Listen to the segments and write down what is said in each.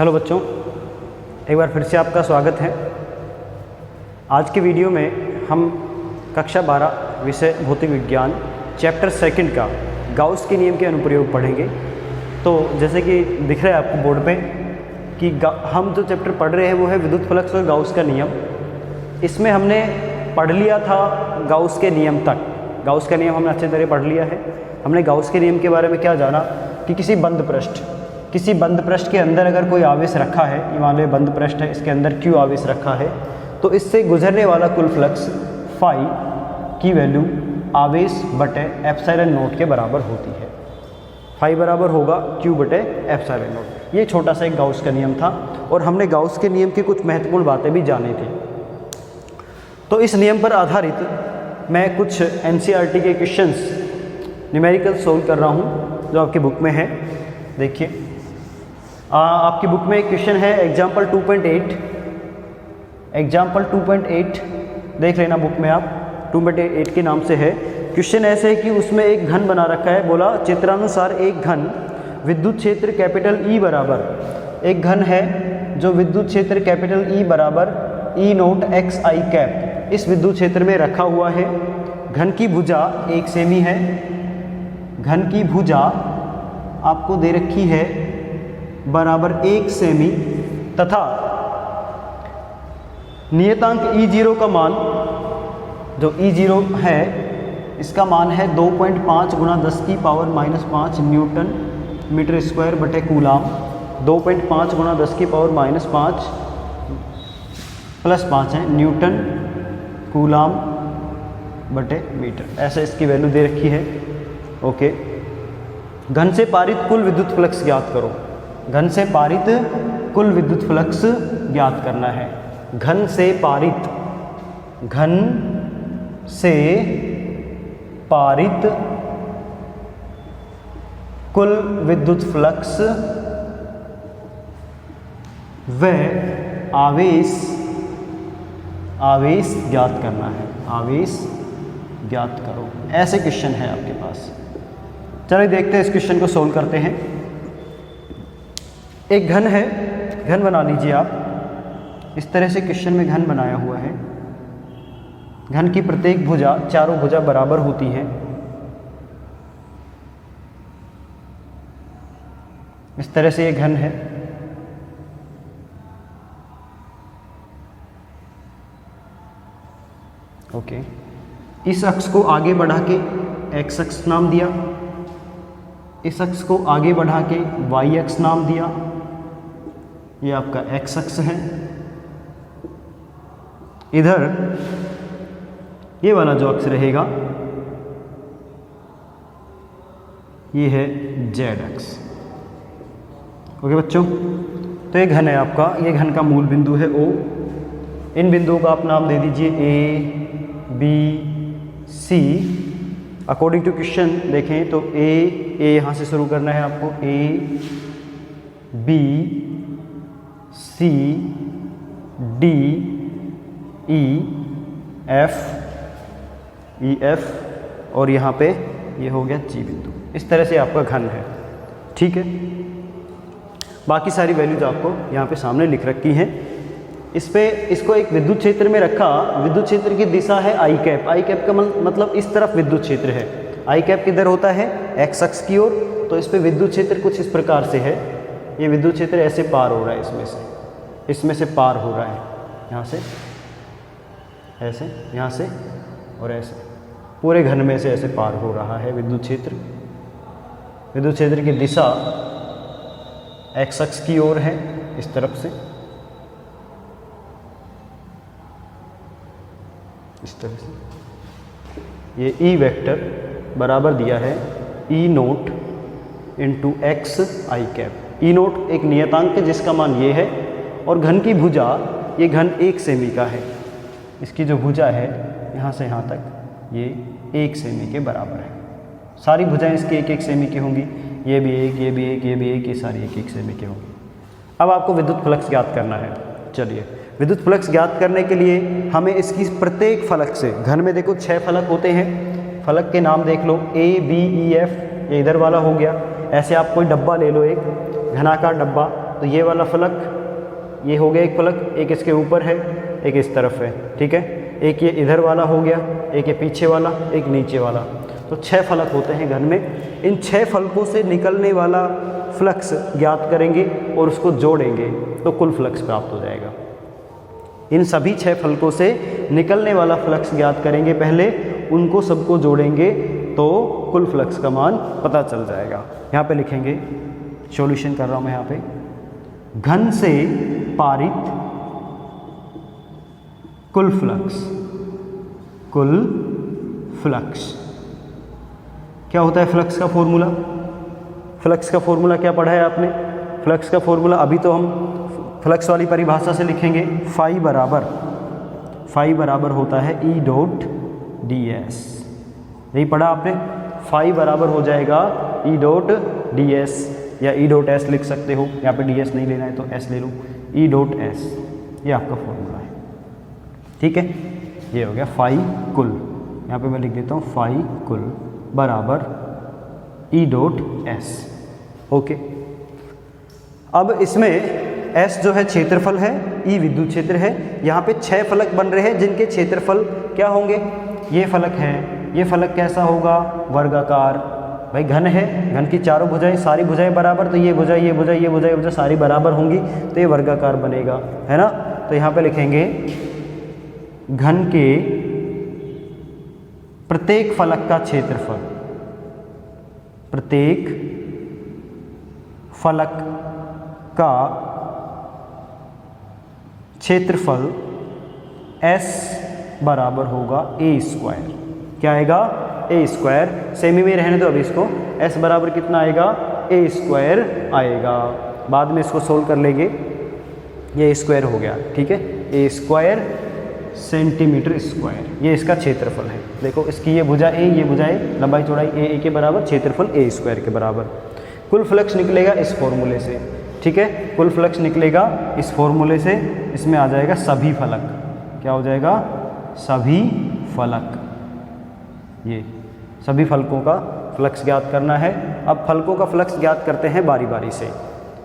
Hello बच्चों, एक बार फिर से आपका स्वागत है। आज के वीडियो में हम कक्षा 12 विषय भौतिक विज्ञान चैप्टर 2 का गाउस के नियम के अनुप्रयोग पढ़ेंगे। तो जैसे कि दिख रहा है आपको बोर्ड पे कि हम जो चैप्टर पढ़ रहे हैं वो है विद्युत फ्लक्स और गाउस का नियम। इसमें हमने पढ़ लिया था गाउस के नियम तक। गाउस का नियम हमने अच्छी तरह पढ़ लिया है। हमने गाउस के नियम के बारे में क्या जाना कि किसी बंद पृष्ठ के अंदर अगर कोई आवेश रखा है, ये मान लो बंद पृष्ठ है, इसके अंदर Q आवेश रखा है, तो इससे गुजरने वाला कुल फ्लक्स फाई की वैल्यू आवेश बटे एप्सिलॉन नॉट के बराबर होती है। फाई बराबर होगा Q बटे एप्सिलॉन नॉट। ये छोटा सा एक गाउस का नियम था और हमने गाउस के नियम की कुछ महत्वपूर्ण बातें भी जानी थी। तो इस नियम पर आधारित मैं कुछ NCERT के क्वेश्चंस न्यूमेरिकल सोल्व कर रहा हूँ जो आपकी बुक में है। देखिए आपकी बुक में एक क्वेश्चन है एग्जाम्पल 2.8। एग्जाम्पल 2.8 देख लेना बुक में आप। 2.8 के नाम से है। क्वेश्चन ऐसे है कि उसमें एक घन बना रखा है। बोला चित्रानुसार एक घन विद्युत क्षेत्र कैपिटल E बराबर, एक घन है जो विद्युत क्षेत्र कैपिटल E बराबर E naught x I cap इस विद्युत क्षेत्र में रखा हुआ है। घन की भुजा 1 सेमी है। घन की भुजा आपको दे रखी है बराबर 1 सेमी तथा नियतांक E0 का मान जो E0 है इसका मान है 2.5 गुणा 10 की पावर -5 न्यूटन मीटर स्क्वायर बटे कूलाम। 2.5 गुणा 10 की पावर -5 + 5 है न्यूटन कूलाम बटे मीटर, ऐसा इसकी वैल्यू दे रखी है। ओके। घन से पारित कुल विद्युत फ्लक्स ज्ञात करो। घन से पारित कुल विद्युत फ्लक्स ज्ञात करना है। घन से पारित कुल विद्युत फ्लक्स व आवेश ज्ञात करना है। आवेश ज्ञात करो, ऐसे क्वेश्चन है आपके पास। चलिए देखते हैं, इस क्वेश्चन को सोल्व करते हैं। एक घन है, घन बना लीजिए आप। इस तरह से क्वेश्चन में घन बनाया हुआ है। घन की प्रत्येक भुजा, चारों भुजा बराबर होती हैं। इस तरह से ये घन है। ओके। इस अक्ष को आगे बढ़ा के एक्स अक्ष नाम दिया, इस अक्ष को आगे बढ़ा के वाई अक्ष नाम दिया। ये आपका एक्स अक्ष है। इधर ये वाला जो अक्ष रहेगा ये है जेड अक्ष। ओके बच्चों, तो ये घन है आपका। ये घन का मूल बिंदु है O। इन बिंदुओं का आप नाम दे दीजिए A, B, C। According to question देखें तो ए यहाँ से शुरू करना है आपको। A, B, C, D, E, F और यहाँ पे ये हो गया G बिंदु। इस तरह से आपका घन है। ठीक है। बाकी सारी वैल्यूज आपको यहाँ पे सामने लिख रखी हैं। इसको एक विद्युत क्षेत्र में रखा। विद्युत क्षेत्र की दिशा है आई कैप। आई कैप का मतलब इस तरफ विद्युत क्षेत्र है। आई कैप किधर होता है? एक्स अक्ष की ओर। तो इस पे विद्युत क्षेत्र कुछ इस प्रकार से है। ये विद्युत क्षेत्र ऐसे पार हो रहा है, इसमें से पार हो रहा है। यहाँ से ऐसे, यहाँ से और ऐसे, पूरे घन में से ऐसे पार हो रहा है विद्युत क्षेत्र। विद्युत क्षेत्र की दिशा एक्स अक्ष की ओर है, इस तरफ से इस तरह से। ये E वेक्टर बराबर दिया है E note into x I cap. E note एक नियतांक है जिसका मान ये है और घन की भुजा, ये घन 1 सेमी का है। इसकी जो भुजा है यहाँ से यहाँ तक ये 1 सेमी के बराबर है। सारी भुजाएं इसकी 1-1 सेमी की होंगी। ये भी 1, ये भी 1, ये भी 1, ये सारी 1-1 सेमी की होंगी। अब आपको विद्युत फ्लक्स ज्ञात करना है। चलिए, विद्युत फ्लक्स ज्ञात करने के लिए हमें इसकी प्रत्येक फलक से, घन में देखो 6 फलक होते हैं। फलक के नाम देख लो, A, B, E, F। ये इधर वाला हो गया। ऐसे आप कोई डब्बा ले लो, एक घनाकार डब्बा, तो ये वाला फलक, ये हो गया एक फलक, एक इसके ऊपर है, एक इस तरफ है, ठीक है। एक ये इधर वाला हो गया, एक ये पीछे वाला, एक नीचे वाला। तो 6 फलक होते हैं घन में। इन 6 फलकों से निकलने वाला फ्लक्स ज्ञात करेंगे और उसको जोड़ेंगे तो कुल फ्लक्स प्राप्त हो जाएगा। इन सभी 6 फलकों से निकलने वाला फ्लक्स ज्ञात करेंगे पहले, उनको सबको जोड़ेंगे तो कुल फ्लक्स का मान पता चल जाएगा। यहाँ पे लिखेंगे, सॉल्यूशन कर रहा हूँ मैं यहाँ पे, घन से पारित कुल फ्लक्स, कुल फ्लक्स क्या होता है? फ्लक्स का फॉर्मूला, फ्लक्स का फॉर्मूला क्या पढ़ा है आपने? फ्लक्स का फॉर्मूला अभी तो हम फ्लक्स वाली परिभाषा से लिखेंगे। फाई बराबर होता है ई डॉट डी एस, यही पढ़ा आपने। फाई बराबर हो जाएगा ई डॉट डी एस, या ई डॉट एस लिख सकते हो, यहाँ पे डी एस नहीं लेना है तो एस ले लो, ई डॉट एस, ये आपका फॉर्मूला है, ठीक है। ये हो गया फाई कुल, यहाँ पे मैं लिख देता हूँ फाई कुल बराबर ई डॉट एस, ओके। अब इसमें S जो है क्षेत्रफल है, E विद्युत क्षेत्र है। यहाँ पे 6 फलक बन रहे हैं जिनके क्षेत्रफल क्या होंगे? ये फलक है, ये फलक कैसा होगा? वर्गाकार। भाई घन है, घन की चारों भुजाएं, सारी भुजाएं बराबर, तो ये भुजा, ये भुजा, ये भुजा, ये भुजा सारी बराबर होंगी तो ये वर्गाकार बनेगा, है ना। तो यहाँ पे लिखेंगे घन के प्रत्येक फलक का क्षेत्रफल, प्रत्येक फलक का क्षेत्रफल S बराबर होगा a स्क्वायर। क्या आएगा? a square. सेमी में रहने दो अभी इसको। S बराबर कितना आएगा? a स्क्वायर आएगा। बाद में इसको सोल्व कर लेंगे। ये स्क्वायर हो गया, ठीक है। a स्क्वायर सेंटीमीटर स्क्वायर, ये इसका क्षेत्रफल है। देखो इसकी ये भुजा a, ये भुजा a, लंबाई चौड़ाई a के बराबर, क्षेत्रफल a स्क्वायर के बराबर। कुल फ्लक्स निकलेगा इस फॉर्मूले से, ठीक है। कुल फ्लक्स निकलेगा इस फॉर्मूले से, इसमें आ जाएगा सभी फलक। क्या हो जाएगा? सभी फलक। ये सभी फलकों का फ्लक्स ज्ञात करना है। अब फलकों का फ्लक्स ज्ञात करते हैं बारी बारी से,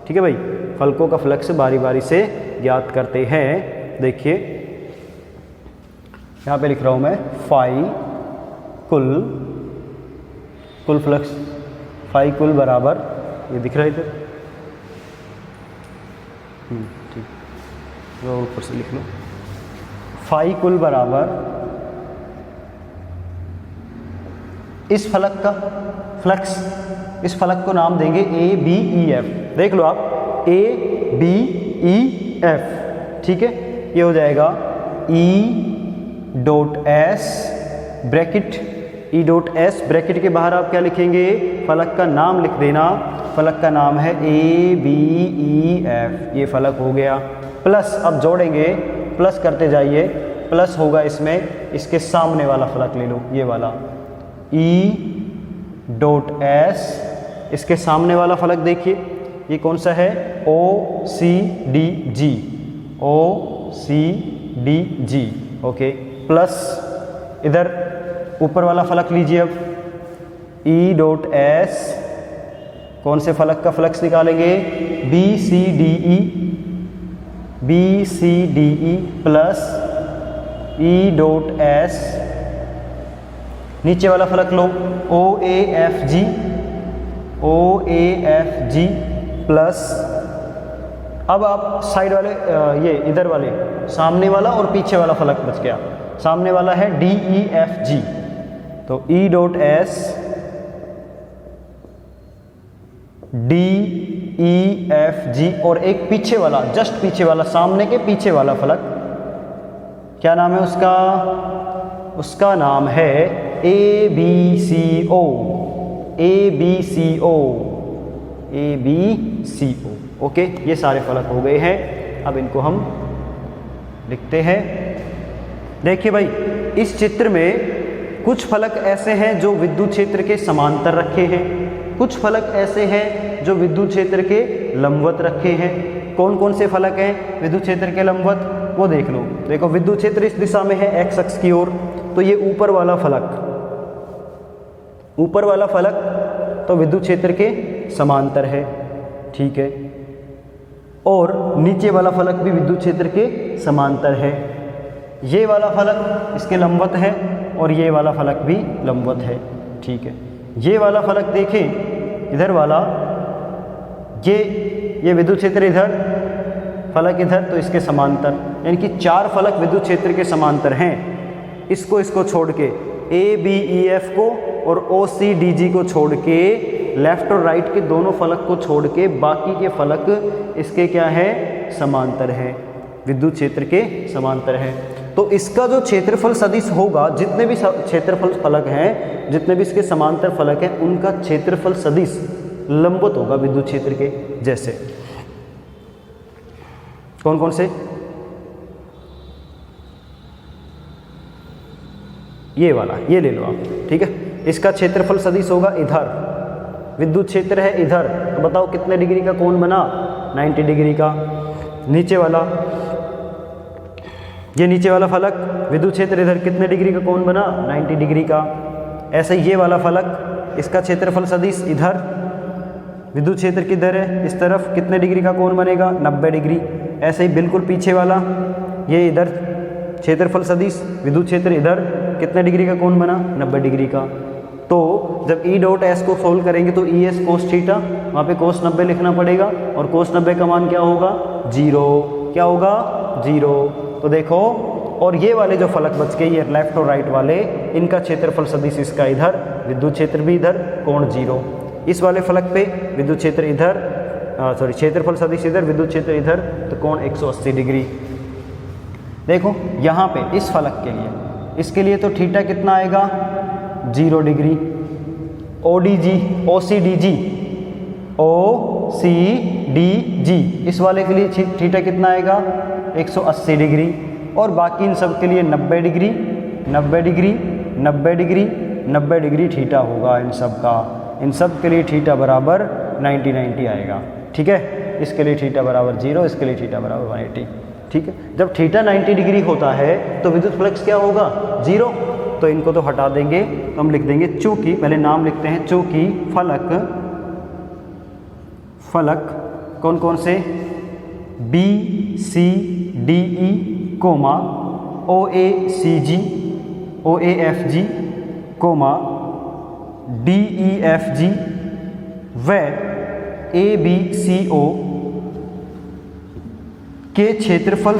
ठीक है भाई। फलकों का फ्लक्स बारी बारी से ज्ञात करते हैं। देखिए यहाँ पे लिख रहा हूँ मैं, फाई कुल फ्लक्स, फाई कुल बराबर, ये दिख रहा है इधर, ठीक, तो ऊपर से लिख लो। फाई कुल बराबर इस फलक का फ्लक्स, इस फलक को नाम देंगे ए बी ई एफ। देख लो आप, ए बी ई एफ, ठीक है। ये हो जाएगा ई डॉट एस ब्रैकेट, ई डॉट एस ब्रैकेट के बाहर आप क्या लिखेंगे? फलक का नाम लिख देना। फलक का नाम है ए बी ई एफ, ये फलक हो गया। प्लस अब जोड़ेंगे, प्लस करते जाइए, प्लस होगा इसमें, इसके सामने वाला फलक ले लो, ये वाला ई डॉट एस। इसके सामने वाला फलक देखिए, ये कौन सा है? O C D G, O C D G, okay. Plus इधर ऊपर वाला फलक लीजिए अब, ई डॉट एस, कौन से फलक का फ्लक्स निकालेंगे? B C D E, B C D E plus E dot S. नीचे वाला फलक लो, O A F G, O A F G plus, अब आप साइड वाले ये इधर वाले, सामने वाला और पीछे वाला फलक बच गया। सामने वाला है डी ई एफ जी, तो ई dot S D E F G, और एक पीछे वाला, जस्ट पीछे वाला, सामने के पीछे वाला फलक, क्या नाम है उसका? उसका नाम है A B C O, A B C O, A B C O, okay. ये सारे फलक हो गए हैं। अब इनको हम लिखते हैं। देखिए भाई, इस चित्र में कुछ फलक ऐसे हैं जो विद्युत क्षेत्र के समांतर रखे हैं, कुछ फलक ऐसे हैं जो विद्युत क्षेत्र के लंबवत रखे हैं। कौन कौन से फलक हैं विद्युत क्षेत्र के लंबवत, वो देख लो। देखो विद्युत क्षेत्र इस दिशा में है, एक्स अक्ष की ओर, तो ये ऊपर वाला फलक, ऊपर वाला फलक तो विद्युत क्षेत्र के समांतर है, ठीक है। और नीचे वाला फलक भी विद्युत क्षेत्र के समांतर है। ये वाला फलक इसके लंबवत है और ये वाला फलक भी लंबवत है। ठीक है, ये वाला फलक देखें, इधर वाला ये विद्युत क्षेत्र इधर, फलक इधर, तो इसके समांतर, यानी कि 4 फलक विद्युत क्षेत्र के समांतर हैं। इसको छोड़ के ABEF को और OCDG को छोड़ के, लेफ्ट और राइट के दोनों फलक को छोड़ के बाकी के फलक इसके क्या है, समांतर है, विद्युत क्षेत्र के समांतर है। तो इसका जो क्षेत्रफल सदिश होगा, जितने भी क्षेत्रफल फलक हैं, जितने भी इसके समांतर फलक हैं, उनका क्षेत्रफल सदिश लंबवत होगा विद्युत क्षेत्र के। जैसे कौन कौन से, ये वाला, ये ले लो आप। ठीक है, इसका क्षेत्रफल सदिश होगा इधर, विद्युत क्षेत्र है इधर, तो बताओ कितने डिग्री का कोण बना, 90 डिग्री का। नीचे वाला, ये नीचे वाला फलक विद्युत क्षेत्र इधर, कितने डिग्री का कोण बना, 90 डिग्री का। ऐसे ये वाला फलक, इसका क्षेत्रफल सदिश इधर, विद्युत क्षेत्र किधर है, इस तरफ, कितने डिग्री का कोण बनेगा, 90 डिग्री। ऐसे ही बिल्कुल पीछे वाला, ये इधर क्षेत्रफल सदिश, विद्युत क्षेत्र इधर, कितने डिग्री का कोण बना, 90 डिग्री का। तो जब E डॉट S को सोल्व करेंगे तो ES कोस थीटा, वहाँ पे कोस 90 लिखना पड़ेगा, और कोस 90 का मान क्या होगा, 0। क्या होगा, 0। तो देखो, और ये वाले जो फलक बच गए, ये लेफ्ट और राइट वाले, इनका क्षेत्रफल सदिश इसका इधर, विद्युत क्षेत्र भी इधर, कोण 0। इस वाले फलक पे विद्युत क्षेत्र इधर, क्षेत्रफल सदिश इधर, विद्युत क्षेत्र इधर, तो कोण 180 डिग्री। देखो यहाँ पे इस फलक के लिए, इसके लिए तो थीटा कितना आएगा, 0 डिग्री। OCDG, इस वाले के लिए थीटा कितना आएगा, 180 डिग्री। और बाकी इन सब के लिए 90 degree, 90 degree, 90 degree, 90 degree theta होगा इन सब का। इन सब के लिए थीटा बराबर 90 आएगा। ठीक है, इसके लिए थीटा बराबर 0, इसके लिए थीटा बराबर 180। ठीक है, जब थीटा 90 डिग्री होता है तो विद्युत फ्लक्स क्या होगा, 0। तो इनको तो हटा देंगे, तो हम लिख देंगे चूंकि, पहले नाम लिखते हैं, चूंकि फलक कौन कौन से, BCDE, OACG, OAFG, DEFG व ABCO के क्षेत्रफल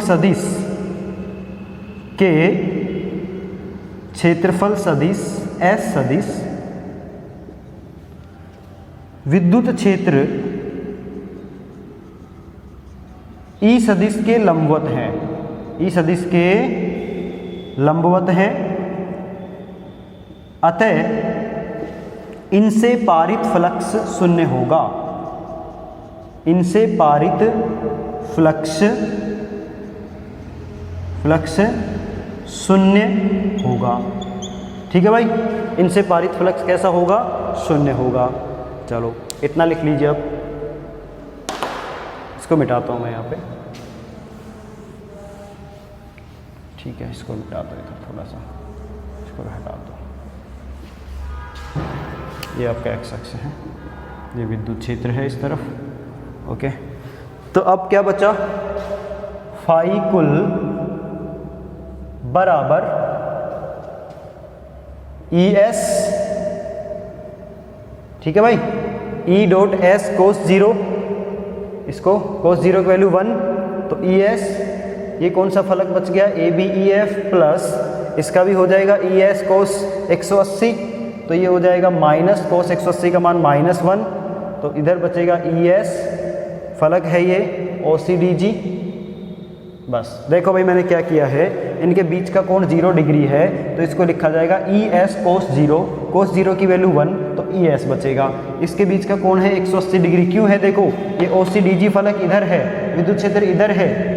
सदिश S सदिश विद्युत क्षेत्र E सदिश के लंबवत है, E सदिश के लंबवत है। अतः इनसे पारित फ्लक्स शून्य होगा, इनसे पारित फ्लक्स शून्य होगा। ठीक है भाई, इनसे पारित फ्लक्स कैसा होगा, शून्य होगा। चलो इतना लिख लीजिए। अब इसको मिटाता हूँ मैं यहाँ पे। ठीक है, इसको मिटा दो इधर थोड़ा सा, इसको हटा दो। ये आपका एक्स अक्ष है, ये विद्युत क्षेत्र है इस तरफ। ओके, तो अब क्या बचा, फाई कुल बराबर ES। ठीक है भाई, E डॉट S कोस 0, इसको कोस 0 की वैल्यू 1, तो ES, ये कौन सा फलक बच गया, ABEF प्लस इसका भी हो जाएगा ES कोस 180, तो ये हो जाएगा माइनस कोस 180 का मान -1, तो इधर बचेगा ES, फलक है ये OCDG। बस देखो भाई मैंने क्या किया है, इनके बीच का कोण 0 डिग्री है, तो इसको लिखा जाएगा ES कोस 0, कोस 0 की वैल्यू 1, तो ES बचेगा। इसके बीच का कोण है 180 डिग्री, क्यों है, देखो ये OCDG फलक इधर है, विद्युत क्षेत्र इधर है,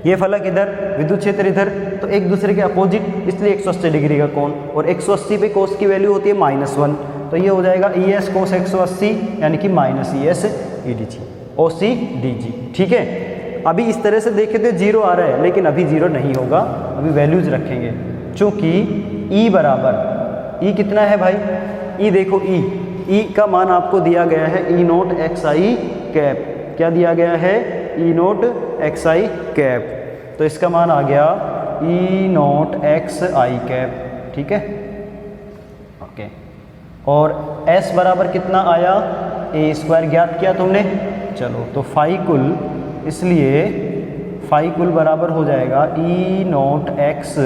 ये फलक इधर, विद्युत क्षेत्र इधर, तो एक दूसरे के अपोजिट, इसलिए 180 डिग्री का कोण। और 180 पे कोस की वैल्यू होती है -1, तो ये हो जाएगा ES कोस 180 यानी कि -ES OCDG। ठीक है, अभी इस तरह से देखें तो 0 आ रहा है, लेकिन अभी 0 नहीं होगा, अभी वैल्यूज रखेंगे। चूंकि E बराबर, E कितना है भाई, E देखो E का मान आपको दिया गया है E0 XI कैप, क्या दिया गया है ई नोट एक्स आई कैप। तो इसका मान आ गया ई नोट एक्स आई कैप, ठीक है, ओके। और एस बराबर कितना आया, ए स्क्वायर ज्ञात किया तुमने। चलो तो फाई कुल, इसलिए फाई कुल बराबर हो जाएगा ई नोट एक्स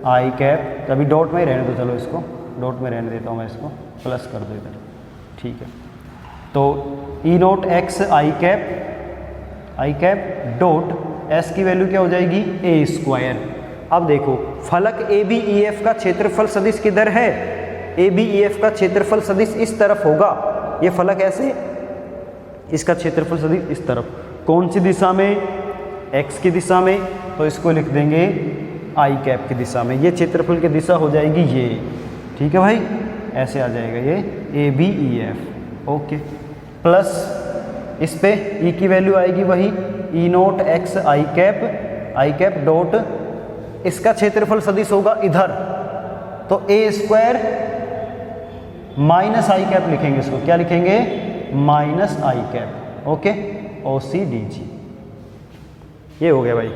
आई कैप। अभी डॉट में ही रहने दो, चलो इसको डॉट में रहने देता हूँ मैं, इसको प्लस कर दो इधर, ठीक है। तो ई naught x I cap dot S की वैल्यू क्या हो जाएगी, ए स्क्वायर। अब देखो फलक ए बी ई एफ का क्षेत्रफल सदिश किधर है, ए बी ई एफ का क्षेत्रफल सदिश इस तरफ होगा। ये फलक ऐसे, इसका क्षेत्रफल सदिश इस तरफ, कौन सी दिशा में, एक्स की दिशा में, तो इसको लिख देंगे आई कैप की दिशा में। ये क्षेत्रफल की दिशा हो जाएगी ये, ठीक है भाई, ऐसे आ जाएगा ये A B E F, okay. Plus इस पे ई की वैल्यू आएगी वही E naught x I cap dot, इसका क्षेत्रफल सदिश होगा इधर, तो A square minus I cap लिखेंगे इसको, क्या लिखेंगे, minus I cap, okay, O C D G. ये हो गया भाई,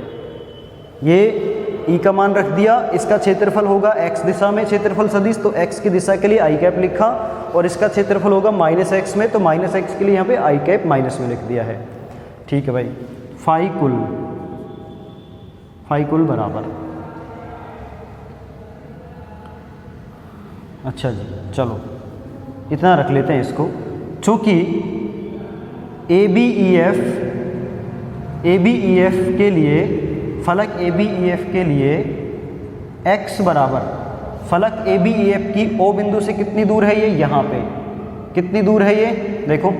ये ई का मान रख दिया, इसका क्षेत्रफल होगा एक्स दिशा में क्षेत्रफल सदिश, तो एक्स की दिशा के लिए आई कैप लिखा, और इसका क्षेत्रफल होगा माइनस एक्स में, तो माइनस एक्स के लिए यहाँ पे आई कैप माइनस में लिख दिया है, ठीक है भाई। फाई कुल बराबर, अच्छा जी, चलो इतना रख लेते हैं इसको। चूँकि ए बी ई एफ के लिए, फलक ए बी ई एफ के लिए x बराबर, फलक ए बी ई एफ की ओ बिंदु से कितनी दूर है, ये यहाँ पे कितनी दूर है, ये देखो,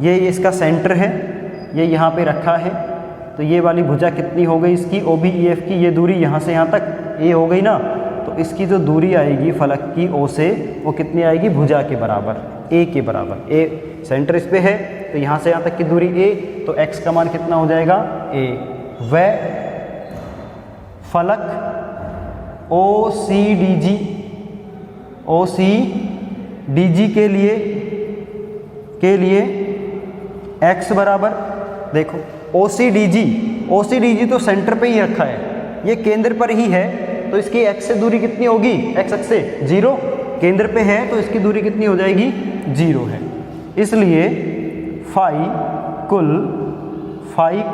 ये इसका सेंटर है, ये यहाँ पे रखा है, तो ये वाली भुजा कितनी हो गई इसकी, ओ बी ई एफ की, ये दूरी यहाँ से यहाँ तक ए हो गई ना, तो इसकी जो दूरी आएगी फलक की ओ से, वो कितनी आएगी, भुजा के बराबर, ए के बराबर। ए सेंटर इस पे है, तो यहाँ से यहाँ तक की दूरी ए, तो x का मान कितना हो जाएगा, ए। वह फलक ओ सी डी जी के लिए x बराबर, देखो ओ सी डी जी तो सेंटर पे ही रखा है, ये केंद्र पर ही है, तो इसकी x से दूरी कितनी होगी, x अक्ष से 0, केंद्र पे है तो इसकी दूरी कितनी हो जाएगी, 0 है। इसलिए फाई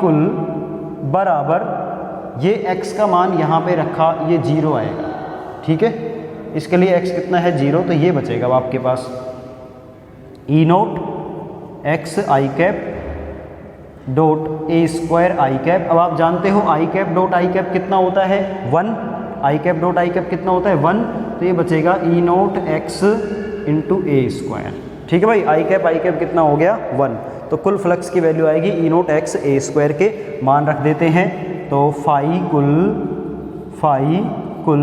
कुल बराबर, ये x का मान यहाँ पे रखा, ये 0 आएगा, ठीक है। इसके लिए x कितना है, 0, तो ये बचेगा अब आपके पास E naught x I cap dot A square I cap. अब आप जानते हो I cap dot I cap कितना होता है, 1, I cap dot I cap कितना होता है, 1, तो ये बचेगा E naught x into A square, ठीक है भाई। आई कैप कितना हो गया, 1, तो कुल फ्लक्स की वैल्यू आएगी ई नोट एक्स ए स्क्वायर के मान रख देते हैं, तो फाई कुल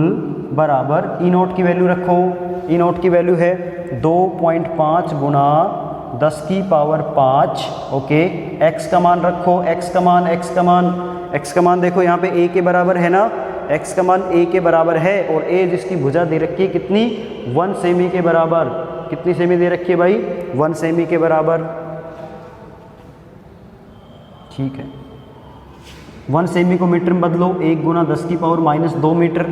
बराबर ई नोट की वैल्यू रखो, ई नोट की वैल्यू है 2.5 गुना 10 की पावर 5, ओके। x का मान रखो, x का मान देखो यहाँ पे a के बराबर है ना, x का मान a के बराबर है, और a जिसकी भुजा दे रखी है कितनी, 1 सेमी के बराबर। कितनी सेमी दे रखी है भाई, 1 सेमी के बराबर, ठीक है। 1 सेमी को मीटर में बदलो, 1 गुना 10 की पावर -2 मीटर।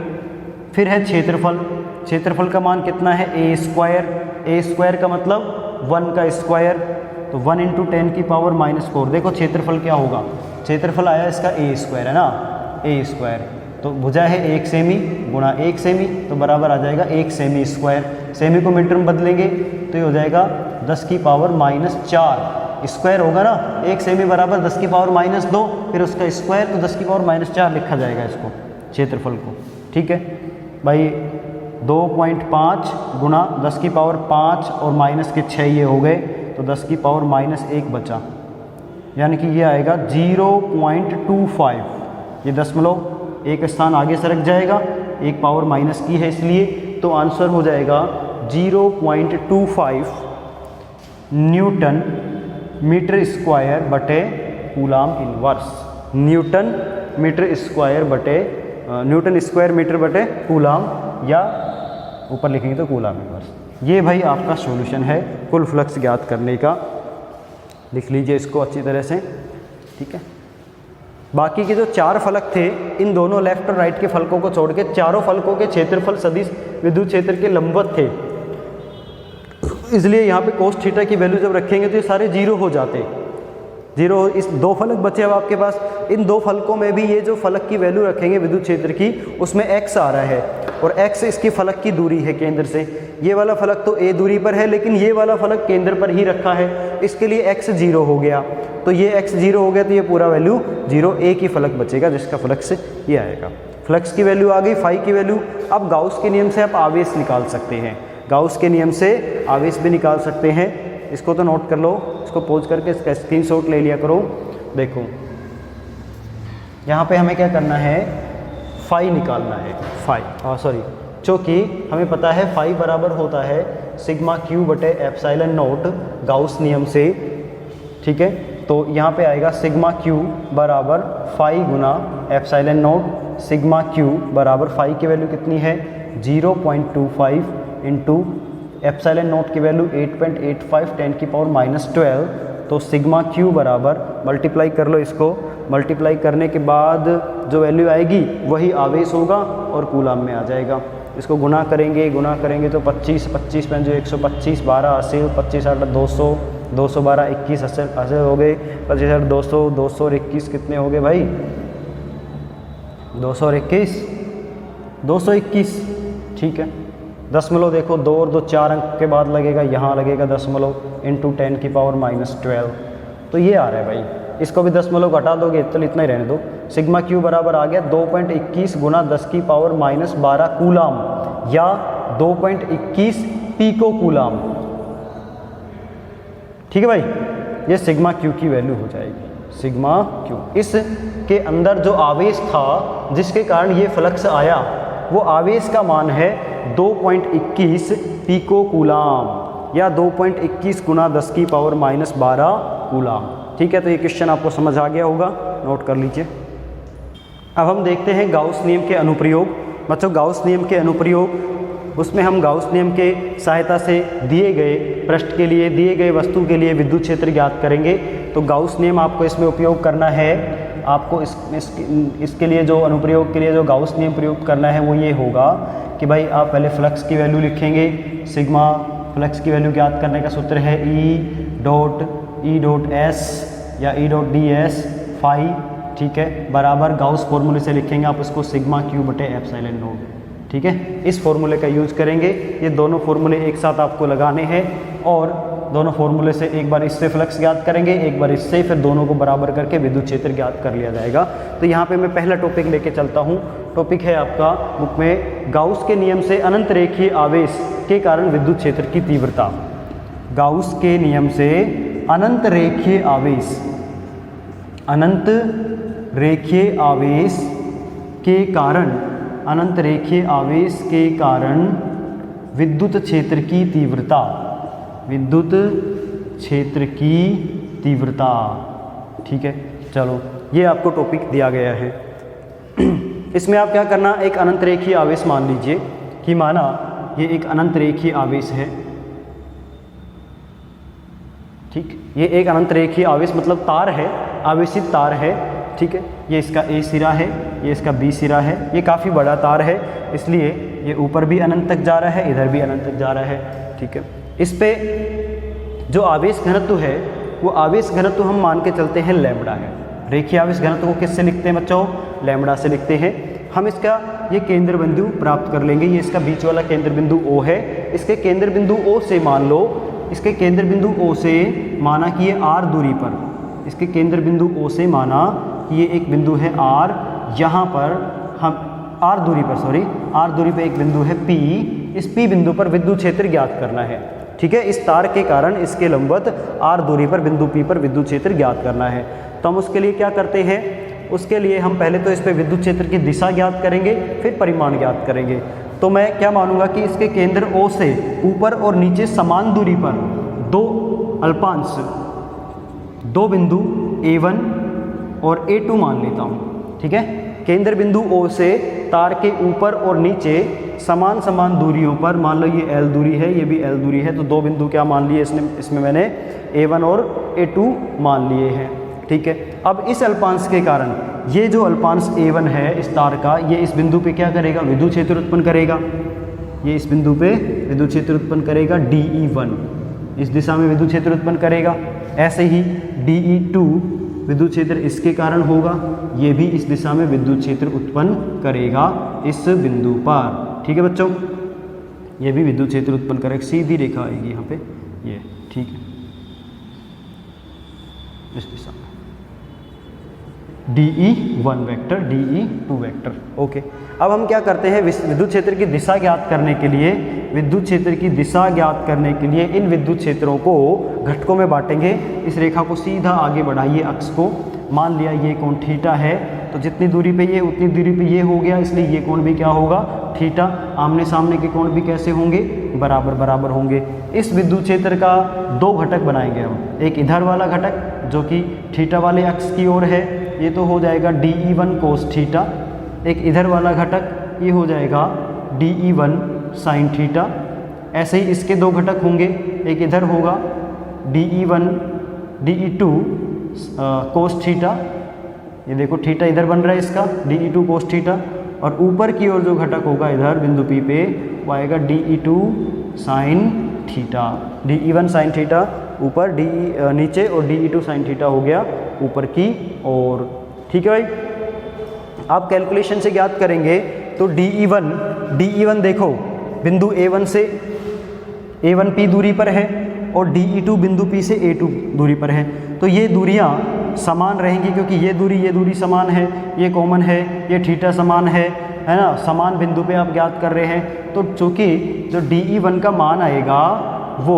फिर है क्षेत्रफल का मान कितना है, ए स्क्वायर का मतलब 1 का स्क्वायर, तो 1 × 10 की पावर -4। देखो क्षेत्रफल क्या होगा, क्षेत्रफल आया इसका ए स्क्वायर है ना, ए स्क्वायर, तो भुजा है 1 सेमी गुणा 1 सेमी, तो बराबर आ जाएगा 1 सेमी स्क्वायर। सेमी को मीटर में बदलेंगे तो ये हो जाएगा 10 की पावर -4, स्क्वायर होगा ना, 1 सेमी बराबर 10 की पावर -2, फिर उसका स्क्वायर, तो 10 की पावर -4 लिखा जाएगा इसको, क्षेत्रफल को, ठीक है भाई। 2.5 गुना 10 की पावर 5 और माइनस के 6 ये हो गए, तो 10 की पावर -1 बचा, यानी कि ये आएगा 0.25। ये दशमलव एक स्थान आगे सरक जाएगा, एक पावर माइनस की है इसलिए, तो आंसर हो जाएगा 0.25 न्यूटन मीटर स्क्वायर बटे coulomb inverse. Newton square metre बटे कूलाम, या ऊपर लिखेंगे तो कूलाम इनवर्स। ये भाई आपका सॉल्यूशन है कुल फ्लक्स ज्ञात करने का, लिख लीजिए इसको अच्छी तरह से। ठीक है। बाकी के जो 4 फलक थे, इन दोनों लेफ्ट और राइट के फलकों को छोड़ के चारों फलकों के क्षेत्रफल सदिश विद्युत क्षेत्र के लंबवत थे, इसलिए यहाँ पे cos थीटा की वैल्यू जब रखेंगे तो ये सारे 0 हो जाते। 0, इस 2 फलक बचे अब आपके पास। इन 2 फलकों में भी ये जो फलक की वैल्यू रखेंगे विद्युत क्षेत्र की, उसमें x आ रहा है और x इसकी फलक की दूरी है केंद्र से। ये वाला फलक तो a दूरी पर है, लेकिन ये वाला फलक केंद्र पर ही रखा है, इसके लिए x 0 हो गया। तो ये x 0 हो गया तो ये पूरा वैल्यू 0, एक ही फलक बचेगा जिसका फ्लक्स ये आएगा। फ्लक्स की वैल्यू आ गई, फाई की वैल्यू। अब गाउस के नियम से आप आवेश निकाल सकते हैं, गाउस के नियम से आवेश भी निकाल सकते हैं। इसको तो नोट कर लो, इसको पॉज करके इसका स्क्रीनशॉट ले लिया करो। देखो यहाँ पे हमें क्या करना है, फाई निकालना है, फाई चूँकि हमें पता है फाई बराबर होता है सिग्मा क्यू बटे एप्सिलॉन नॉट गाउस नियम से, ठीक है। तो यहाँ पे आएगा सिग्मा क्यू बराबर फाई गुना एप्सिलॉन नॉट। सिग्मा क्यू बराबर फाई की वैल्यू कितनी है 0.25 इंटू एप्सिलॉन नॉट की वैल्यू 8.85 10 की पावर -12। तो सिग्मा क्यू बराबर, मल्टीप्लाई कर लो इसको, मल्टीप्लाई करने के बाद जो वैल्यू आएगी वही आवेश होगा और कूलाम में आ जाएगा। इसको गुना करेंगे तो 25 25 5 125 12 80 25 8 200 212 21 80 हो गए, 25 8 200 200 और 21 कितने हो गए भाई 200 और 21 221, ठीक है। दशमलव देखो 2 और 2 4 अंक के बाद लगेगा, यहाँ लगेगा दशमलव इंटू 10 की पावर -12। तो ये आ रहा है भाई, इसको भी दशमलव घटा दोगे तो इतना ही रहने दो। सिग्मा क्यू बराबर आ गया 2.21 गुना 10 की पावर -12 कूलाम या 2.21 पीको कूलाम, ठीक है भाई। ये सिग्मा क्यू की वैल्यू हो जाएगी, सिग्मा क्यू। इसके अंदर जो आवेश था जिसके कारण ये फ्लक्स आया, वो आवेश का मान है 2.21 पीको कूलाम या 2.21 गुना 10 की पावर -12 कूलाम, ठीक है। तो ये क्वेश्चन आपको समझ आ गया होगा, नोट कर लीजिए। अब हम देखते हैं गाउस नियम के अनुप्रयोग। मतलब गाउस नियम के अनुप्रयोग, उसमें हम गाउस नियम के सहायता से दिए गए पृष्ठ के लिए, दिए गए वस्तु के लिए विद्युत क्षेत्र ज्ञात करेंगे। तो गाउस नियम आपको इसमें उपयोग करना है। आपको इसके लिए जो अनुप्रयोग के लिए जो गाउस नियम प्रयोग करना है वो ये होगा कि भाई आप पहले फ्लक्स की वैल्यू लिखेंगे, सिग्मा फ्लक्स की वैल्यू ज्ञात करने का सूत्र है E डॉट S या E डॉट ds फाई, ठीक है, बराबर गाउस फॉर्मूले से लिखेंगे आप इसको सिग्मा क्यू बटे एप्सिलॉन नॉट, ठीक है। इस फॉर्मूले का यूज करेंगे। ये दोनों फॉर्मूले एक साथ आपको लगाने हैं और दोनों फॉर्मूले से एक बार इससे फ्लक्स ज्ञात करेंगे, एक बार इससे, फिर दोनों को बराबर करके विद्युत क्षेत्र ज्ञात कर लिया जाएगा। तो यहाँ पे मैं पहला टॉपिक लेके चलता हूँ। टॉपिक है आपका बुक में गाउस के नियम से अनंत रेखीय आवेश के कारण विद्युत क्षेत्र की तीव्रता। गाउस के नियम से अनंत रेखीय आवेश, अनंत रेखीय आवेश के कारण, अनंत रेखीय आवेश के कारण विद्युत क्षेत्र की तीव्रता, विद्युत क्षेत्र की तीव्रता, ठीक है। चलो ये आपको टॉपिक दिया गया है। इसमें आप क्या करना, एक अनंत रेखीय आवेश मान लीजिए कि माना ये एक अनंत रेखीय आवेश है, ठीक। ये एक अनंत रेखीय आवेश मतलब तार है, आवेशित तार है, ठीक है। ये इसका A सिरा है, ये इसका B सिरा है, ये काफ़ी बड़ा तार है, इसलिए ये ऊपर भी अनंत तक जा रहा है, इधर भी अनंत तक जा रहा है, ठीक है। इस पे जो आवेश घनत्व है वो आवेश घनत्व हम मान के चलते हैं लैम्बडा है। रेखीय आवेश घनत्व को किससे लिखते हैं बच्चों, लैम्बडा से लिखते हैं। हम इसका ये केंद्र बिंदु प्राप्त कर लेंगे। ये इसका बीच वाला केंद्र बिंदु O है। इसके केंद्र बिंदु O से मान लो, इसके केंद्र बिंदु O से माना कि ये R दूरी पर, इसके केंद्र बिंदु O से माना कि ये एक बिंदु है R, यहाँ पर हम R दूरी पर एक बिंदु है P, इस P बिंदु पर विद्युत क्षेत्र ज्ञात करना है, ठीक है। इस तार के कारण इसके लंबवत R दूरी पर बिंदु P पर विद्युत क्षेत्र ज्ञात करना है। तो हम उसके लिए क्या करते हैं, उसके लिए हम पहले तो इस पे विद्युत क्षेत्र की दिशा ज्ञात करेंगे, फिर परिमाण ज्ञात करेंगे। तो मैं क्या मानूंगा कि इसके केंद्र O से ऊपर और नीचे समान दूरी पर दो अल्पांश, दो बिंदु A1 और A2 मान लेता हूँ, ठीक है। केंद्र बिंदु O से तार के ऊपर और नीचे समान समान दूरियों पर, मान लो ये L दूरी है, ये भी L दूरी है, तो दो बिंदु क्या मान लिए इसमें मैंने A1 और A2 मान लिए हैं, ठीक है। अब इस अल्पांश के कारण ये जो अल्पांश A1 है इस तार का, ये इस बिंदु पे क्या करेगा, विद्युत क्षेत्र उत्पन्न करेगा। ये इस बिंदु पे विद्युत क्षेत्र उत्पन्न करेगा DE1, इस दिशा में विद्युत क्षेत्र उत्पन्न करेगा। ऐसे ही DE2 विद्युत क्षेत्र इसके कारण होगा, ये भी इस दिशा में विद्युत क्षेत्र उत्पन्न करेगा इस बिंदु पर। ठीक है बच्चों, ये भी विद्युत क्षेत्र उत्पन्न करेगा, सीधी रेखा आएगी यहाँ पे ये, ठीक है, इस दिशा में DE1 vector, DE2 vector. Okay, अब हम क्या करते हैं, विद्युत क्षेत्र की दिशा ज्ञात करने के लिए, विद्युत क्षेत्र की दिशा ज्ञात करने के लिए इन विद्युत क्षेत्रों को घटकों में बांटेंगे। इस रेखा को सीधा आगे बढ़ाइए, अक्ष को, मान लिया ये कोण थीटा है, तो जितनी दूरी पे ये उतनी दूरी पे ये हो गया, इसलिए ये कोण भी क्या होगा, थीटा। आमने सामने के कोण भी कैसे होंगे, बराबर बराबर होंगे। इस विद्युत क्षेत्र का दो घटक बनाएंगे हम, एक इधर वाला घटक जो कि थीटा वाले अक्ष की ओर है, ये तो हो जाएगा DE1 कोस थीटा। एक इधर वाला घटक ये हो जाएगा DE1 साइन थीटा। ऐसे ही इसके दो घटक होंगे, एक इधर होगा DE1 DE2 कोस थीटा, ये देखो थीटा इधर बन रहा है इसका, DE2 कोस थीटा। और ऊपर की ओर जो घटक होगा इधर बिंदु P पे, वो आएगा DE2 sine theta. DE1 sine theta ऊपर, DE नीचे, और DE2 साइन थीटा हो गया ऊपर की ओर। ठीक है भाई, आप कैलकुलेशन से ज्ञात करेंगे तो DE1 देखो बिंदु A1 से A1P दूरी पर है और DE2 बिंदु P से A2 दूरी पर है, तो ये दूरियां समान रहेंगी क्योंकि ये दूरी समान है, ये कॉमन है, ये थीटा समान है ना, समान बिंदु पे आप ज्ञात कर रहे हैं। तो चूंकि जो DE1 का मान आएगा वो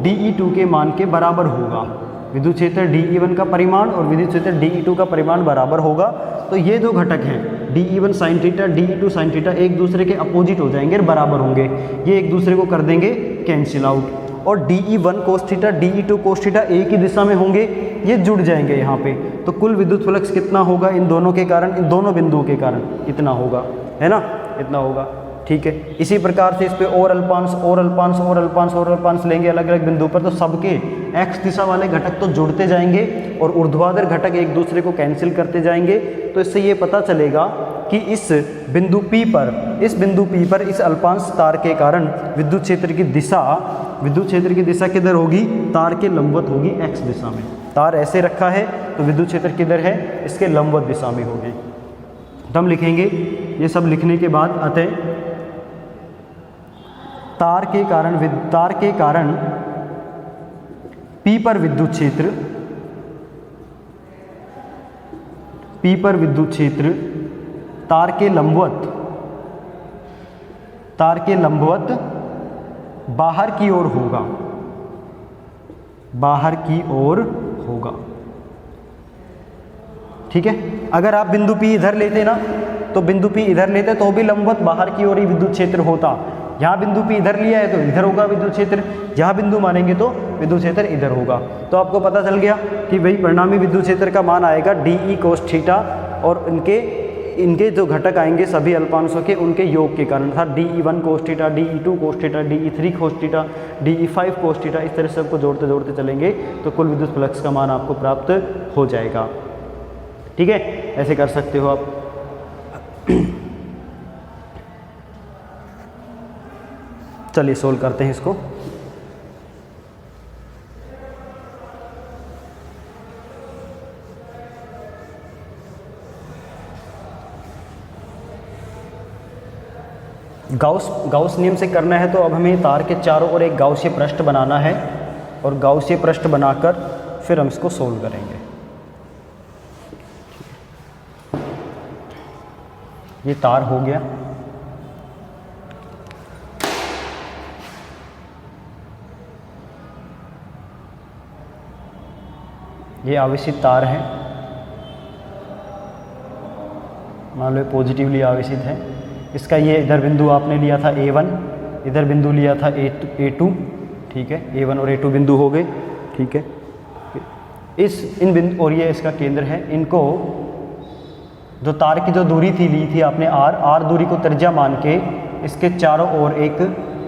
DE2 के मान के बराबर होगा, विद्युत क्षेत्र DE1 का परिमाण और विद्युत क्षेत्र DE2 का परिमाण बराबर होगा। तो ये दो घटक हैं DE1 sine theta, DE2 sine theta, एक दूसरे के अपोजिट हो जाएंगे, बराबर होंगे, ये एक दूसरे को कर देंगे कैंसिल आउट। और DE1 cos theta, DE2 cos theta एक ही दिशा में होंगे, ये जुड़ जाएंगे यहाँ पे। तो कुल विद्युत फ्लक्स कितना होगा इन दोनों के कारण, इन दोनों बिंदुओं के कारण इतना होगा, है ना, इतना होगा। ठीक है, इसी प्रकार से इस पे और अल्पांश लेंगे अलग अलग बिंदु पर, तो सबके एक्स दिशा वाले घटक तो जुड़ते जाएंगे और ऊर्ध्वाधर घटक एक दूसरे को कैंसिल करते जाएंगे। तो इससे ये पता चलेगा कि इस बिंदु P पर इस अल्पांश तार के कारण विद्युत क्षेत्र की दिशा किधर होगी, तार के लंबवत होगी, एक्स दिशा में। तार ऐसे रखा है तो विद्युत क्षेत्र किधर है, इसके लंबवत दिशा में होगी। तो हम लिखेंगे, ये सब लिखने के बाद अतः तार के कारण P पर विद्युत क्षेत्र तार के लंबवत बाहर की ओर होगा। ठीक है, अगर आप बिंदु P इधर लेते ना, तो बिंदु P इधर लेते तो भी लंबवत बाहर की ओर ही विद्युत क्षेत्र होता। यहाँ बिंदु P इधर लिया है तो इधर होगा विद्युत क्षेत्र, जहाँ बिंदु मानेंगे तो विद्युत क्षेत्र इधर होगा। तो आपको पता चल गया कि भाई परिणामी विद्युत क्षेत्र का मान आएगा DE कोस थीटा, और इनके जो घटक आएंगे सभी अल्पांशों के, उनके योग के कारण, था DE1 cos theta, DE2 cos theta, DE3 cos theta, DE5 cos theta, इस तरह से सबको जोड़ते चलेंगे तो कुल विद्युत फ्लक्स का मान आपको प्राप्त हो जाएगा। ठीक है, ऐसे कर सकते हो आप। चलिए सोल्व करते हैं इसको। गाउस नियम से करना है तो अब हमें तार के चारों ओर एक गाउसीय पृष्ठ बनाना है, और गाउसीय पृष्ठ बनाकर फिर हम इसको सोल्व करेंगे। ये तार हो गया, ये आवेशित तार है, मान लो पॉजिटिवली आवेशित है। इसका ये इधर बिंदु आपने लिया था A1, इधर बिंदु लिया था A2, ठीक है, A1 और A2 बिंदु हो गए। ठीक है, इन बिंदु, और ये इसका केंद्र है। इनको जो तार की जो दूरी ली थी आपने R दूरी को त्रिज्या मान के इसके चारों ओर एक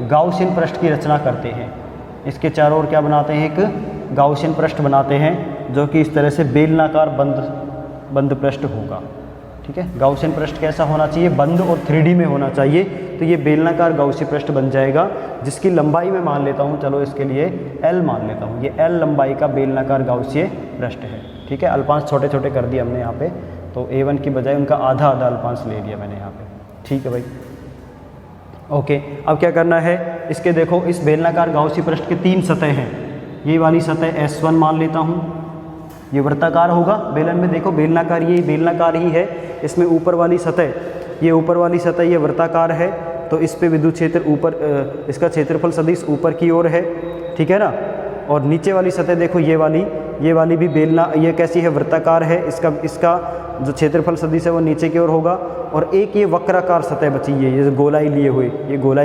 गाउसियन पृष्ठ की रचना करते हैं। इसके चारों ओर क्या बनाते हैं, एक गाउसियन पृष्ठ बनाते हैं। जो कि इस तरह से बेलनाकार बंद पृष्ठ होगा। ठीक है, गाउसियन पृष्ठ कैसा होना चाहिए, बंद और 3D में होना चाहिए। तो ये बेलनाकार गाउसी पृष्ठ बन जाएगा, जिसकी लंबाई मैं मान लेता हूँ, चलो इसके लिए L मान लेता हूँ। ये L लंबाई का बेलनाकार गाउसीय पृष्ठ है। ठीक है, अल्पांश छोटे छोटे कर दिए हमने यहाँ पे, तो A1 की बजाय उनका आधा आधा अल्पांश ले लिया मैंने यहाँ पे। ठीक है भाई, ओके। अब क्या करना है, इसके देखो इस बेलनाकार गाउसी पृष्ठ के 3 सतह हैं। ये वाली सतह S1 मान लेता हूँ, ये वृत्ताकार होगा। बेलन में देखो बेलनाकार, ये बेलनाकार ही है। इसमें ऊपर वाली सतह, ये ऊपर वाली सतह ये वृत्ताकार है, तो इस पे विद्युत क्षेत्र ऊपर, इसका क्षेत्रफल सदिश ऊपर की ओर है। ठीक है ना। और नीचे वाली सतह देखो ये वाली भी बेलना, ये कैसी है, वृत्ताकार है। इसका जो क्षेत्रफल सदिश है वो नीचे की ओर होगा। और एक ये वक्राकार सतह बची है, ये गोलाई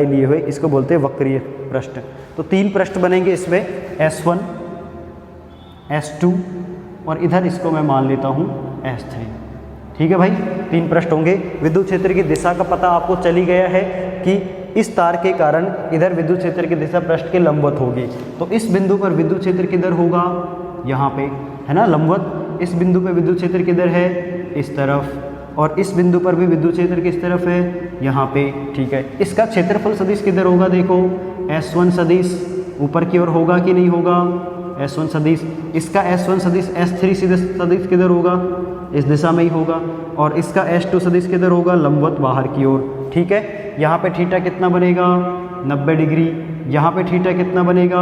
लिए हुए, इसको बोलते हैं वक्रीय पृष्ठ। तो 3 पृष्ठ बनेंगे इसमें, S1, S2 और इधर इसको मैं मान लेता हूँ S3। ठीक है भाई, 3 पृष्ठ होंगे। विद्युत क्षेत्र की दिशा का पता आपको चली गया है कि इस तार के कारण इधर विद्युत क्षेत्र की दिशा पृष्ठ के लंबवत होगी। तो इस बिंदु पर विद्युत क्षेत्र किधर होगा, यहाँ पे है ना, लंबवत। इस बिंदु पे विद्युत क्षेत्र किधर है, इस तरफ। और इस बिंदु पर भी विद्युत क्षेत्र किस तरफ है, यहाँ पे। ठीक है, इसका क्षेत्रफल सदिश किधर होगा, देखो S1 सदिश ऊपर की ओर होगा कि नहीं होगा, S1 सदिश। इसका S1 सदिश S3 सदिश किधर होगा, इस दिशा में ही होगा। और इसका S2 सदिश किधर होगा, लंबवत बाहर की ओर। ठीक है, यहाँ पे थीटा कितना बनेगा, 90 डिग्री। यहाँ पे थीटा कितना बनेगा,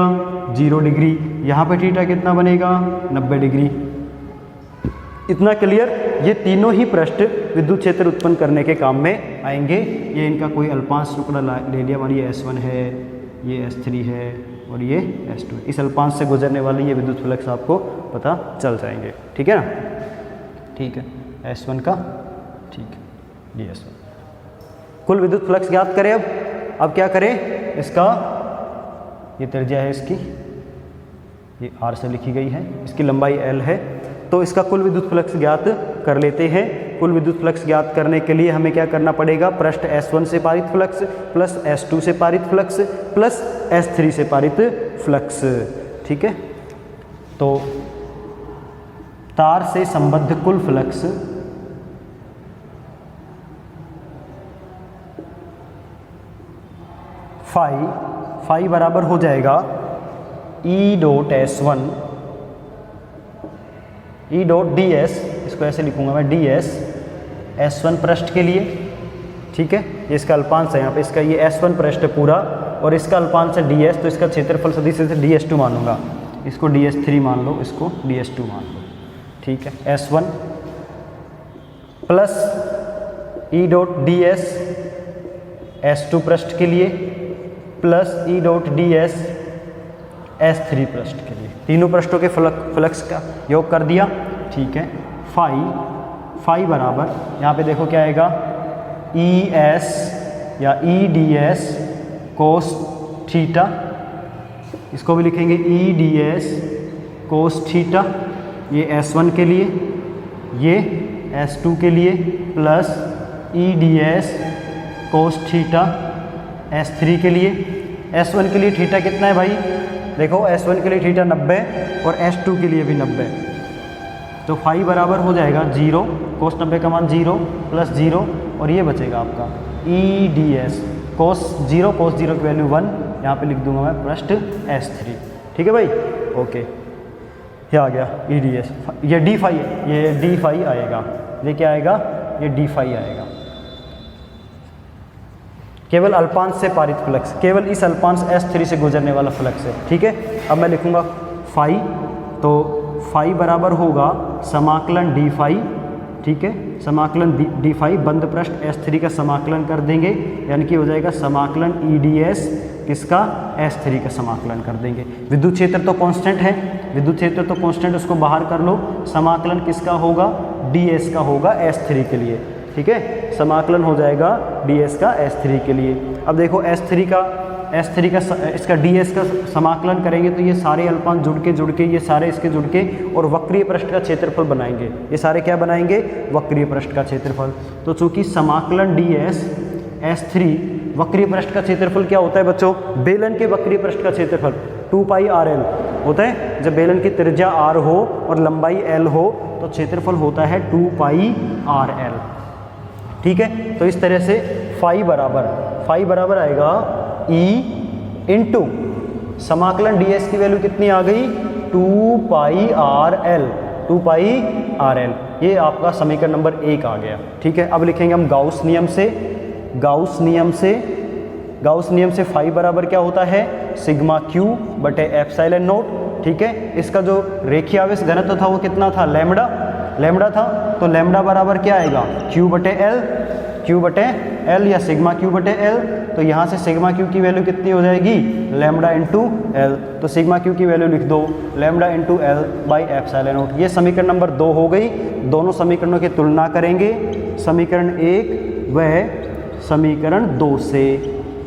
0 डिग्री। यहाँ पे थीटा कितना बनेगा, 90 डिग्री। इतना क्लियर। ये तीनों ही पृष्ठ विद्युत क्षेत्र उत्पन्न करने के काम में आएंगे। ये इनका कोई अल्पांश टुकड़ा ले लिया, मान ये S1 है, ये S3 है और ये S2। इस अल्पांश से गुजरने वाले ये विद्युत फ्लक्स आपको पता चल जाएंगे। ठीक है ना। ठीक है, S1 का, ठीक है, ये S1। कुल विद्युत फ्लक्स ज्ञात करें। अब क्या करें, इसका ये त्रिज्या है इसकी, ये R से लिखी गई है, इसकी लंबाई L है। तो इसका कुल विद्युत फ्लक्स ज्ञात कर लेते हैं। कुल विद्युत फ्लक्स ज्ञात करने के लिए हमें क्या करना पड़ेगा, पृष्ठ S1 से पारित फ्लक्स प्लस S2 से पारित फ्लक्स प्लस S3 से पारित फ्लक्स। ठीक है, तो तार से संबद्ध कुल फ्लक्स फाई बराबर हो जाएगा E dot S1 E dot ds, इसको ऐसे लिखूंगा मैं, ds S1 पृष्ठ के लिए। ठीक है, ये इसका अल्पांश है यहाँ पे, इसका ये S1 पृष्ठ पूरा और इसका अल्पांश है ds, तो इसका क्षेत्रफल सदिश से ds2 मानूंगा। इसको ds3 मान लो, इसको ds2 मान लो। ठीक है, S1 plus E dot ds S2 पृष्ठ के लिए plus E dot ds S3 पृष्ठ के लिए। तीनों पृष्ठों के फ्लक्स का योग कर दिया। ठीक है, फाई बराबर यहाँ पे देखो क्या आएगा, ES या EDS कोस थीटा, इसको भी लिखेंगे EDS कोस थीटा, ये S1 के लिए, ये S2 के लिए, plus EDS cos theta S3 के लिए। S1 के लिए थीटा कितना है भाई, देखो S1 के लिए थीटा 90 और S2 के लिए भी 90। तो फाई बराबर हो जाएगा 0, कोस 90 का मान 0 प्लस 0 और ये बचेगा आपका EDS कोस 0 की वैल्यू 1, यहाँ पे लिख दूंगा मैं पृष्ठ S3। ठीक है भाई, ओके, ये आ गया EDS। ये D फाई आएगा, ये क्या आएगा, ये D फाई आएगा। केवल अल्पांश से पारित फ्लक्स, केवल इस अल्पांश S3 से गुजरने वाला फ्लक्स है। ठीक है, अब मैं लिखूंगा फाई, तो फाई बराबर होगा समाकलन D फाई। ठीक है, समाकलन D फाई बंद पृष्ठ S3 का समाकलन कर देंगे, यानी कि हो जाएगा समाकलन EDS किसका, S3 का समाकलन कर देंगे। विद्युत क्षेत्र तो कांस्टेंट है, विद्युत क्षेत्र तो कांस्टेंट, उसको बाहर कर लो। समाकलन किसका होगा, DS का होगा S3 के लिए। ठीक है, समाकलन हो जाएगा ds का S3 के लिए। अब देखो S3 का इसका ds का समाकलन करेंगे तो ये सारे अल्पांश जुड़ के ये सारे इसके जुड़ के और वक्रीय पृष्ठ का क्षेत्रफल बनाएंगे। ये सारे क्या बनाएंगे, वक्रीय पृष्ठ का क्षेत्रफल। तो चूंकि समाकलन ds S3 वक्रीय पृष्ठ का क्षेत्रफल क्या होता है बच्चों, बेलन के वक्रीय पृष्ठ का क्षेत्रफल। 2 पाई आर एल होता है। जब बेलन की त्रिज्या r हो और लंबाई l हो तो क्षेत्रफल होता है 2 पाई आर एल। ठीक है, तो इस तरह से फाई बराबर आएगा E इंटू समाकलन ds की वैल्यू कितनी आ गई 2 पाई आर एल, 2 पाई आर एल। ये आपका समीकरण नंबर 1 आ गया। ठीक है, अब लिखेंगे हम गाउस नियम से फाई बराबर क्या होता है सिग्मा क्यू बटे एप्सिलॉन नोट। ठीक है, इसका जो रेखीय आवेश घनत्व था वो कितना था लैम्बडा था, तो लैम्बडा बराबर क्या आएगा क्यू बटे एल या सिग्मा क्यू बटे एल। तो यहाँ से सिग्मा क्यू की वैल्यू कितनी हो जाएगी लैम्बडा इंटू एल, तो सिग्मा क्यू की वैल्यू लिख दो lambda into L by epsilon note. ये समीकरण नंबर 2 हो गई। दोनों समीकरणों की तुलना करेंगे, समीकरण 1 व समीकरण 2 से।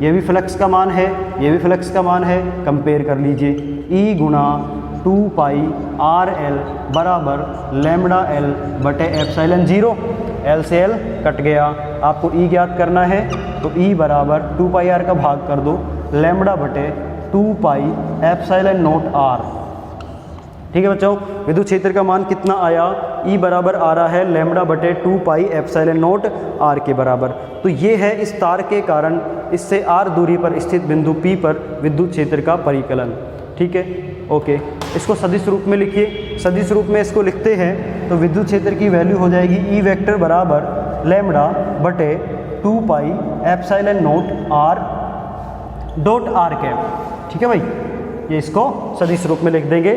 ये भी फ्लक्स का मान है, ये भी फ्लक्स का मान है, कंपेयर कर लीजिए। E गुणा 2 पाई आर एल बराबर लैम्बडा एल बटे एप्सिलॉन 0, एल से एल कट गया। आपको E ज्ञात करना है तो E बराबर 2 पाई आर का भाग कर दो लैम्बडा बटे 2 पाई एप्सिलॉन नोट आर। ठीक है बच्चों, विद्युत क्षेत्र का मान कितना आया E बराबर आ रहा है लैम्बडा बटे 2 पाई एप्सिलॉन नोट आर के बराबर। तो ये है इस तार के कारण इससे r दूरी पर स्थित बिंदु P पर विद्युत क्षेत्र का परिकलन। ठीक है, ओके, इसको सदिश रूप में लिखिए। सदिश रूप में इसको लिखते हैं तो विद्युत क्षेत्र की वैल्यू हो जाएगी E वेक्टर बराबर लैम्बडा बटे 2 pi epsilon note R dot are cap. ठीक है भाई, ये इसको सदिश रूप में लिख देंगे।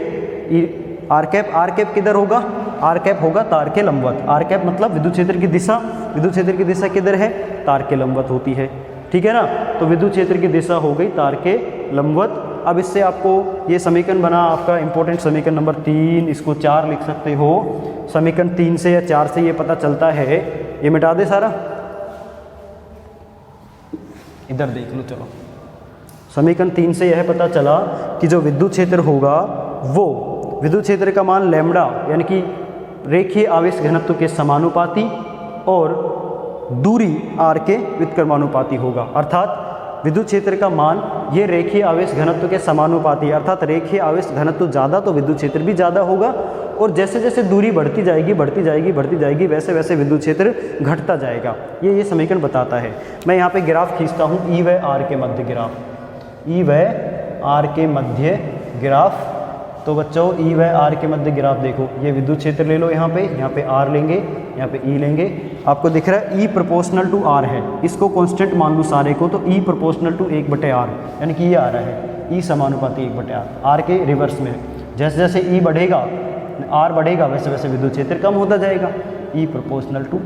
आर कैप किधर होगा, आर कैप होगा तार के लंबवत। आर कैप मतलब विद्युत क्षेत्र की दिशा, विद्युत क्षेत्र की दिशा किधर है तार के लंबवत होती है। ठीक है ना, तो विद्युत क्षेत्र की दिशा हो गई तार के लंबवत। अब इससे आपको ये समीकरण बना आपका इंपॉर्टेंट समीकरण नंबर 3, इसको 4 लिख सकते हो। समीकरण 3 से या 4 से ये पता चलता है, ये मिटा दे सारा, इधर देख लो। चलो, समीकरण 3 से यह पता चला कि जो विद्युत क्षेत्र होगा वो विद्युत क्षेत्र का मान लैम्बडा यानी कि रेखीय आवेश घनत्व के समानुपाती और दूरी r के व्युत्क्रमानुपाती होगा। अर्थात विद्युत क्षेत्र का मान ये रेखीय आवेश घनत्व के समानुपाती, अर्थात रेखीय आवेश घनत्व ज़्यादा तो विद्युत क्षेत्र भी ज़्यादा होगा, और जैसे जैसे दूरी बढ़ती जाएगी वैसे वैसे विद्युत क्षेत्र घटता जाएगा। ये समीकरण बताता है। मैं यहाँ पे ग्राफ खींचता हूँ E व R के मध्य ग्राफ, E व R के मध्य ग्राफ। तो बच्चों E व R के मध्य ग्राफ देखो, ये विद्युत क्षेत्र ले लो, यहाँ पे R लेंगे, यहाँ पे E लेंगे। आपको दिख रहा है E प्रोपोर्शनल टू R है, इसको कांस्टेंट मान लो सारे को, तो E प्रोपोर्शनल टू 1/R यानी कि ये आ रहा है E समानुपाती 1/R, R के रिवर्स में। जैसे जैसे E बढ़ेगा, R बढ़ेगा, वैसे वैसे विद्युत क्षेत्र कम होता जाएगा। E प्रोपोर्शनल टू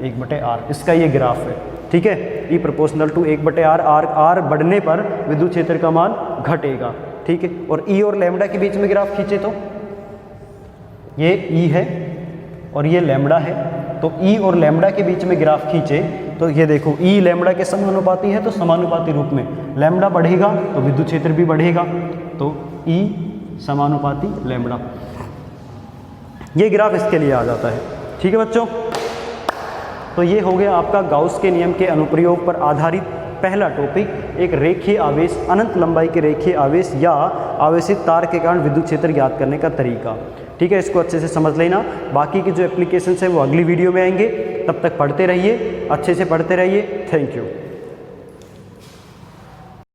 1/R, इसका ये ग्राफ है। ठीक है, E proportional to 1/R, R बढ़ने पर विद्युत क्षेत्र का मान घटेगा। ठीक है, और E और लैम्बडा के बीच में ग्राफ खींचे तो ये E है और ये लैम्बडा है, तो E और लैम्बडा के बीच में ग्राफ खींचे तो ये देखो E लैम्बडा के समानुपाती है, तो समानुपाती रूप में लैम्बडा बढ़ेगा तो विद्युत क्षेत्र भी बढ़ेगा, तो E समानुपाती लैम्बडा। ये ग्राफ इसके लिए आ जाता है। ठीक है बच्चों, तो ये हो गया आपका गाउस के नियम के अनुप्रयोग पर आधारित पहला टॉपिक, एक रेखीय आवेश, अनंत लंबाई के रेखीय आवेश या आवेशित तार के कारण विद्युत क्षेत्र ज्ञात करने का तरीका। ठीक है, इसको अच्छे से समझ लेना। बाकी की जो एप्लीकेशंस है वो अगली वीडियो में आएंगे, तब तक पढ़ते रहिए, अच्छे से पढ़ते रहिए। Thank you.